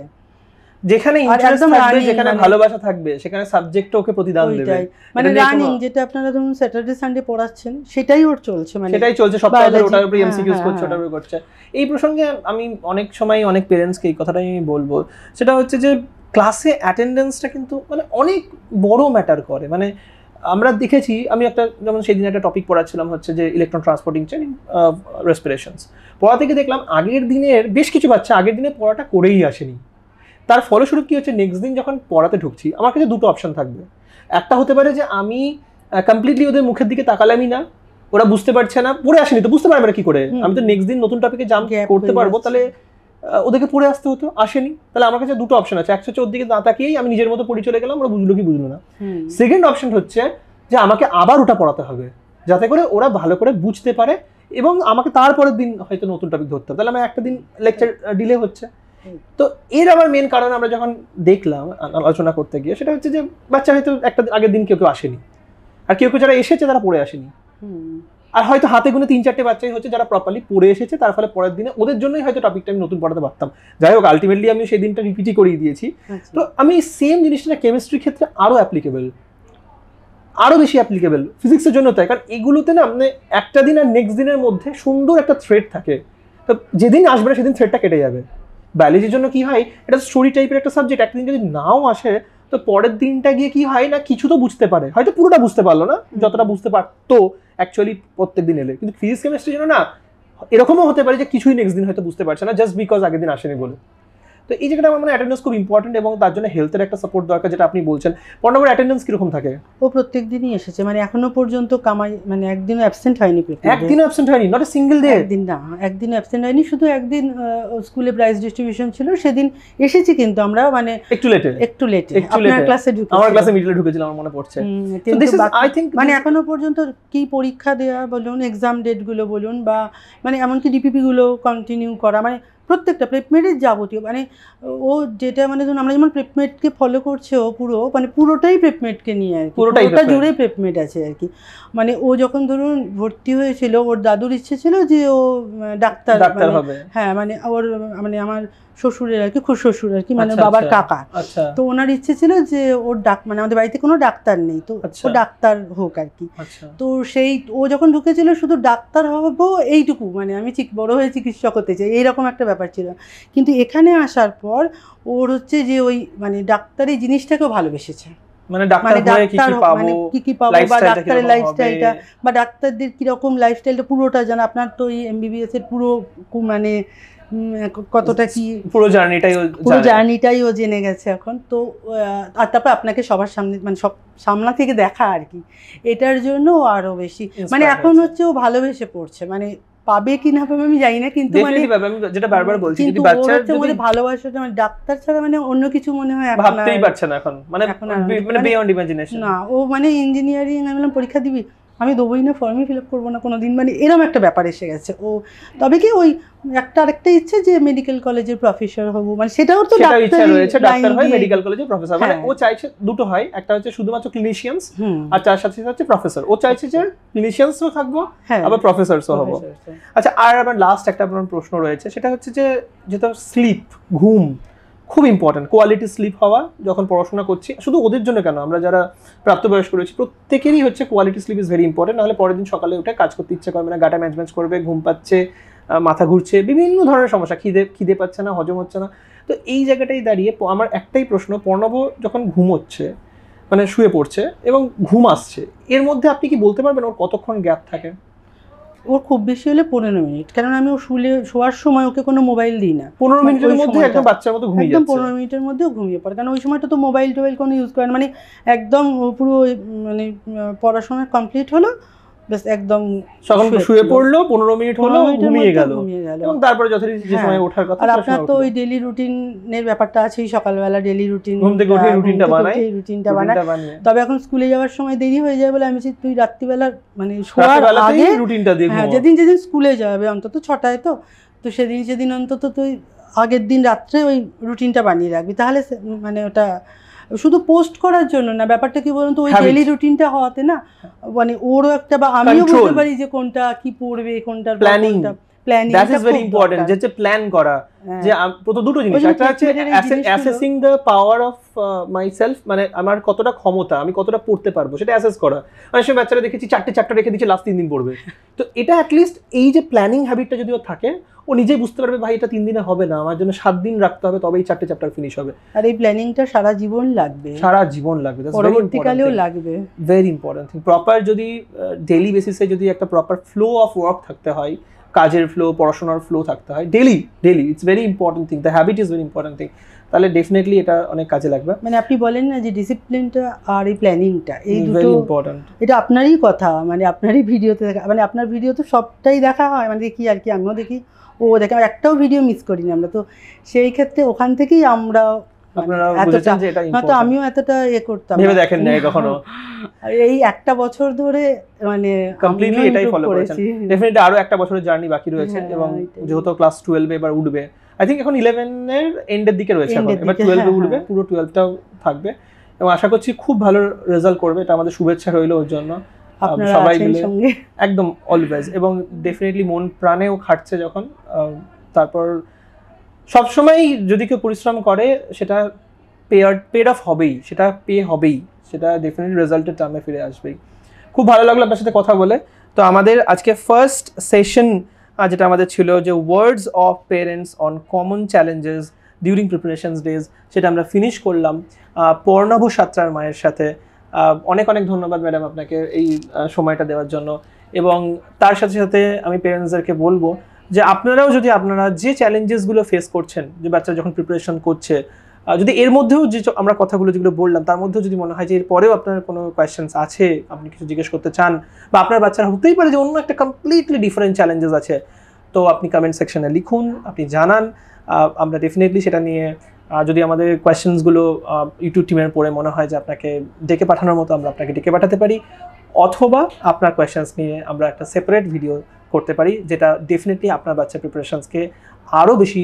যেখানে ইন্টারেস্ট থাকবে, যেখানে ভালোবাসা থাকবে, সেখানে সাবজেক্টও ওকে প্রতিদান দেবে, মানে রানিং যেটা আপনারা ধরুন স্যাটারডে সানডে পড়াচ্ছেন সেটাই ওর চলছে, মানে সেটাই চলছে সপ্তাহে, ওটার উপরে এমসিকিউস করছে, ওটার উপরে করছে। এই প্রসঙ্গে আমি অনেক সময় অনেক পেরেন্টসকে এই কথাটাই আমি বলবো, সেটা হচ্ছে যে ক্লাসে অ্যাটেন্ডেন্সটা কিন্তু মানে অনেক বড় ম্যাটার করে। মানে আমরা দেখেছি, আমি একটা যেমন সেদিন একটা টপিক পড়াচ্ছিলাম হচ্ছে যে ইলেকট্রন ট্রান্সপোর্টিং চেইন রেসপিরেশনস, পড়া থেকে দেখলাম আগের দিনের বেশ কিছু বাচ্চা আগের দিনে পড়াটা করেই আসেনি। তার ফলস্বরূপ কি হচ্ছে, নেক্সট দিন যখন পড়াতে ঢুকছি আমার কাছে দুটো অপশন থাকবে। একটা হতে পারে যে আমি কমপ্লিটলি ওদের মুখের দিকে তাকালামই না, ওরা বুঝতে পারছে না, পড়ে আসেনি তো বুঝতে পারবে না কি করে, আমি তো নেক্সট দিন নতুন টপিকে জাম্প করতে পারবো, তাহলে ওদেরকে পড়ে আসতে হতো, আসেনি। তাহলে আমার কাছে দুটো অপশন আছে, একটা হচ্ছে ওর দিকে না তাকিয়েই আমি নিজের মতো পড়ে চলে গেলাম, ওরা বুঝলো কি বুঝলো না। সেকেন্ড অপশন হচ্ছে যে আমাকে আবার ওটা পড়াতে হবে, যাতে করে ওরা ভালো করে বুঝতে পারে, এবং আমাকে তারপরের দিন হয়তো নতুন টপিক ধরতে হবে, তাহলে আমার একটা দিন লেকচার ডিলে হচ্ছে। তো এর আবার মেন কারণ আমরা যখন দেখলাম আলোচনা করতে গিয়ে, সেটা হচ্ছে যে বাচ্চা হয়তো একটা আগের দিন কেউ আসেনি, আর কেউ যারা এসেছে তারা পড়ে আসেনি, আর হয়তো হাতে গুনে 3-4টে বাচ্চাই হচ্ছে যারা প্রপারলি পড়ে এসেছে, তার ফলে পরের দিনে ওদের জন্যই হয়তো টপিকটা আমি নতুন পড়াতে পারতাম। যাই হোক, আলটিমেটলি আমি সেই দিনটা রিপিটই করিয়ে দিয়েছি। তো আমি সেম জিনিসটা কেমিস্ট্রির ক্ষেত্রে আরো অ্যাপ্লিকেবল, আরো বেশি অ্যাপ্লিকেবল, ফিজিক্সের জন্য তাই, কারণ এগুলোতে না মানে একটা দিন আর নেক্সট দিনের মধ্যে সুন্দর একটা থ্রেড থাকে, তো যেদিন আসবে না সেদিন থ্রেডটা কেটে যাবে। বায়োলজির জন্য কি হয়, এটা স্টোরি টাইপের একটা সাবজেক্ট, একদিন যদি নাও আসে তো পরের দিনটা গিয়ে কি হয় না, কিছু তো বুঝতে পারে, হয়তো পুরোটা বুঝতে পারলো না যতটা বুঝতে পারতো অ্যাকচুয়ালি প্রত্যেকদিন এলে, কিন্তু ফিজিক্স কেমিস্ট্রি জন্য না এরকমও হতে পারে যে কিছুই নেক্সট দিন হয়তো বুঝতে পারছে না, জাস্ট বিকজ আগের দিন আসেনি বলে। তো এই জায়গাটা আমার মনে হয় অ্যাটেন্ডেন্স খুব ইম্পর্টেন্ট, এবং তার জন্য হেলথের একটা সাপোর্ট দরকার, যেটা আপনি বলছেন। পর্ণবের অ্যাটেন্ডেন্স কিরকম থাকে? ও প্রত্যেক দিনই এসেছে, মানে এখনো পর্যন্ত কামাই মানে একদিনও অ্যাবসেন্ট হয়নি। একদিনও অ্যাবসেন্ট হয়নি? Not a single day? একদিন না, একদিনও অ্যাবসেন্ট হয়নি। শুধু একদিন স্কুলে প্রাইজ ডিস্ট্রিবিউশন ছিল, সেদিন এসেছি, কিন্তু আমরা মানে একটু লেটে আপনার ক্লাসে ঢুকেছি, আমার ক্লাসে মিডলে ঢুকেছিলাম আমার মনে পড়ছে। মানে এখনো পর্যন্ত কি পরীক্ষা দেওয়া বলুন, এক্সাম ডেট গুলো বলুন, বা মানে এমনকি ডিপিপি গুলো কন্টিনিউ করা, মানে প্রত্যেকটা প্রেপমেটের যাবতীয়, মানে ও যেটা মানে ধরুন আমরা যেমন প্রেপমেটকে ফলো করছে, ও পুরো মানে পুরোটাই প্রেপমেটকে নিয়ে আর কি, পুরোটা জুড়ে প্রেপমেট আছে আর কি। মানে ও যখন ধরুন ভর্তি হয়েছিল, ওর দাদুর ইচ্ছে ছিল যে ও ডাক্তার হবে। হ্যাঁ, মানে ওর মানে আমার শ্বশুরের আর কি, খুড়শ্বশুর আর কি, মানে বাবার কাকা। তো ওনার ইচ্ছে ছিল যে ওর মানে আমাদের বাড়িতে কোনো ডাক্তার নেই, তো ও ডাক্তার হোক আর কি। তো সেই ও যখন ঢুকেছিল শুধু ডাক্তার হবো এইটুকু, মানে আমি বড় হয়ে চিকিৎসক হতে চাই এইরকম একটা ব্যাপার ছিল। কিন্তু এখানে আসার পর ওর হচ্ছে যে ওই মানে ডাক্তারি জিনিসটাকেও ভালোবেসেছে, মানে ডাক্তার হয়ে কি কি পাবো, বা ডাক্তারের লাইফস্টাইলটা, বা ডাক্তারদের কিরকম লাইফস্টাইলটা পুরোটা জানা। আপনার তো এই এমবিবিএস এর পুরো মানে কতটা কি পুরো জার্নিটাই ও জেনে গেছে এখন। তো আর তারপর আপনাকে সবার সামনে মানে সব সামনা থেকে দেখা আর কি, এটার জন্য আরো বেশি মানে এখন হচ্ছে ও ভালোবেসে পড়ছে। মানে পাবে কি না পাবে আমি জানি না, কিন্তু মানে যেটা বারবার বলছি, যদি বাচ্চার মধ্যে ভালোবাসাটা মানে ডাক্তার ছাড়া মানে অন্য কিছু মনে হয় ভাবতেই পারছে না এখন, মানে বিয়ন্ড ইমাজিনেশন। না, ও মানে ইঞ্জিনিয়ারিং আমি বললাম পরীক্ষা দিবি, আমি দেবোই না, ফর্মই ফিল আপ করবো না কোনোদিন, মানে এরকম একটা ব্যাপার এসে গেছে ও। তবে কি ওই আরেকটা ইচ্ছে যে মেডিকেল কলেজের প্রফেসর হবো, মানে সেটাও তো ইচ্ছা রয়েছে, ডাক্তার হয় মেডিকেল কলেজের প্রফেসর, মানে ও চাইছে দুটো হয়, একটা হচ্ছে শুধুমাত্র ক্লিনিশিয়ানস, আর তার সাথে সাথে হচ্ছে প্রফেসর। ও চাইছে যে ক্লিনিশিয়ানসও থাকবো আবার প্রফেসরসও হবো। আচ্ছা, আর আমার লাস্ট একটা আপনার প্রশ্ন রয়েছে, সেটা হচ্ছে যে যেটা স্লিপ, ঘুম খুব ইম্পর্টেন্ট, কোয়ালিটি স্লিপ হওয়া যখন পড়াশোনা করছি, শুধু ওদের জন্য কেন, আমরা যারা প্রাপ্তবয়স্ক রয়েছি প্রত্যেকেরই হচ্ছে quality sleep is very important. নাহলে পরের দিন সকালে উঠে কাজ করতে ইচ্ছে করবে না, গাটা ম্যাচ করবে, ঘুম পাচ্ছে, মাথা ঘুরছে, বিভিন্ন ধরনের সমস্যা, খিদে পাচ্ছে না, হজম হচ্ছে না। তো এই জায়গাটাই দাঁড়িয়ে আমার একটাই প্রশ্ন, প্রণব যখন ঘুমোচ্ছে মানে শুয়ে পড়ছে এবং ঘুম আসছে, এর মধ্যে আপনি কি বলতে পারবেন ওর কতক্ষণ গ্যাপ থাকে? ওর খুব বেশি হলে 15 মিনিট, কারণ আমি ও শোয়ার সময় ওকে কোনো মোবাইল দিই না। 15 মিনিটের মধ্যে একদম বাচ্চার মতো ঘুমিয়ে যাচ্ছে? 15 মিনিটের মধ্যেও ঘুমিয়ে পড়ে, কারণ ওই সময়টা তো মোবাইল কোনো ইউজ করে না, মানে একদম পুরো মানে পড়াশোনা কমপ্লিট হলো, বেশ একদম শুয়ে পড়লো, 15 মিনিট হলো ঘুমিয়ে গেল, এবং তারপরে যথারীতি যে সময় ওঠার কথা। আর আপনার তো ওই ডেইলি রুটিনের ব্যাপারটা আছেই, সকালবেলা ডেইলি রুটিন, ঘুম থেকে উঠে রুটিনটা বানাই। তবে এখন স্কুলে যাওয়ার সময় দেরি হয়ে যায় বলে আমি বলছি তুই রাত্রিবেলা মানে শোয়ার আগে রুটিনটা দিয়ে, হ্যাঁ, যেদিন স্কুলে যাবে অন্তত 6টায়, তো সেদিন অন্তত তুই আগের দিন রাত্রে ওই রুটিনটা বানিয়ে রাখবি, তাহলে মানে ওটা শুধু পোস্ট করার জন্য না, ব্যাপারটা কি বলুন তো, ওই ডেইলি রুটিনটা হওয়াতে না মানে ওরও একটা, বা আমিও বুঝতে পারি যে কোনটা কি পড়বে, কোনটার planning that is very important, যে প্ল্যান করা, যে প্রথম দুটো জিনিস, একটা হচ্ছে assessing the power of myself, মানে আমার কতটা ক্ষমতা, আমি কতটা পড়তে পারবো সেটা অ্যাসেস করা। অনেক সময় বাচ্চারা দেখেছি 4টে চ্যাপ্টার রেখে দিচ্ছে, লাস্ট 3 দিন পড়বে। তো এটা অ্যাটলিস্ট এই যে প্ল্যানিং হ্যাবিটটা যদি ওর থাকে, ও নিজেই বুঝতে পারবে ভাই এটা 3 দিনে হবে না, আমার জন্য 7 দিন রাখতে হবে, তবেই 4টে চ্যাপ্টার ফিনিশ হবে। আর এই প্ল্যানিংটা সারা জীবন লাগবে, পরবর্তীকালেও লাগবে, ভেরি ইম্পর্টেন্ট থিং। প্রপার যদি ডেইলি বেসিসে যদি একটা প্রপার ফ্লো অফ ওয়ার্ক থাকতে হয়, কাজের ফ্লো, পড়াশোনার ফ্লো থাকতে হয় daily, it's very important thing, the habit is very important thing, তাহলে ডেফিনেটলি এটা অনেক কাজে লাগবে। মানে আপনি বলেন না যে ডিসিপ্লিনটা আর এই প্ল্যানিংটা, এই দুটো ইম্পর্টেন্ট, এটা আপনারই কথা, মানে আপনারই ভিডিওতে দেখা, মানে আপনার ভিডিও তো সবটাই দেখা হয়, মানে দেখি আর কি, আমিও দেখি, ও দেখে, একটাও ভিডিও মিস করিনি আমরা। তো সেই ক্ষেত্রে ওখান থেকেই আমরা আমিও এতটা করতাম, ভেবে দেখেন না কখনো, এই একটা বছর ধরে মানে কমপ্লিটলি এটাই ফলো করেছেন। ডেফিনেটলি আরো একটা বছরের জার্নি বাকি রয়েছে, এবং যেহেতু ক্লাস 12 এবার উঠবে, আই থিংক এখন 11 এর এন্ডের দিকে রয়েছে, এবার 12 এ উঠবে, পুরো 12টাও থাকবে, এবং আশা করছি খুব ভালো রেজাল্ট করবে, এটা আমাদের শুভেচ্ছা রইল ওর জন্য, সবাই মিলে একদম অলওয়েজ, এবং ডেফিনেটলি মন প্রাণেও খাটছে যখন, তারপর সবসময় যদি কেউ পরিশ্রম করে সেটা পেড অফ হবেই, সেটা পে হবেই, সেটা ডেফিনেটলি রেজাল্টের টার্মে ফিরে আসবেই। খুব ভালো লাগলো আপনার সাথে কথা বলে। তো আমাদের আজকে ফার্স্ট সেশন যেটা আমাদের ছিল যে words of parents on common challenges during preparations days, সেটা আমরা ফিনিশ করলাম পর্ণব সাত্রার মায়ের সাথে। অনেক অনেক ধন্যবাদ ম্যাডাম আপনাকে এই সময়টা দেওয়ার জন্য। এবং তার সাথে সাথে আমি পেরেন্টসদেরকে বলবো যে আপনারাও যদি আপনারা যে চ্যালেঞ্জেসগুলো ফেস করছেন, যে বাচ্চারা যখন প্রিপারেশন করছে, যদি এর মধ্যেও যে আমরা কথাগুলো যেগুলো বললাম তার মধ্যেও যদি মনে হয় যে এরপরেও আপনার কোনো কোয়েশ্চেন্স আছে, আপনি কিছু জিজ্ঞেস করতে চান, বা আপনার বাচ্চারা হতেই পারে যে অন্য একটা কমপ্লিটলি ডিফারেন্ট চ্যালেঞ্জেস আছে, তো আপনি কমেন্ট সেকশনে লিখুন, আপনি জানান। আমরা ডেফিনেটলি সেটা নিয়ে যদি আমাদের কোয়েশ্চেন্সগুলো ইউটিউব টিমের পরে মনে হয় যে আপনাকে ডেকে পাঠানোর মতো, আমরা আপনাকে ডেকে পাঠাতে পারি, অথবা আপনার কোয়েশ্চেন্স নিয়ে আমরা একটা সেপারেট ভিডিও করতে পারি, যেটা ডেফিনেটলি আপনার বাচ্চার প্রিপারেশনসকে আরও বেশি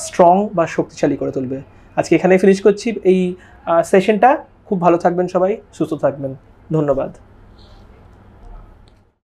স্ট্রং বা শক্তিশালী করে তুলবে। আজকে এখানেই ফিনিশ করছি এই সেশনটা। খুব ভালো থাকবেন সবাই, সুস্থ থাকবেন, ধন্যবাদ।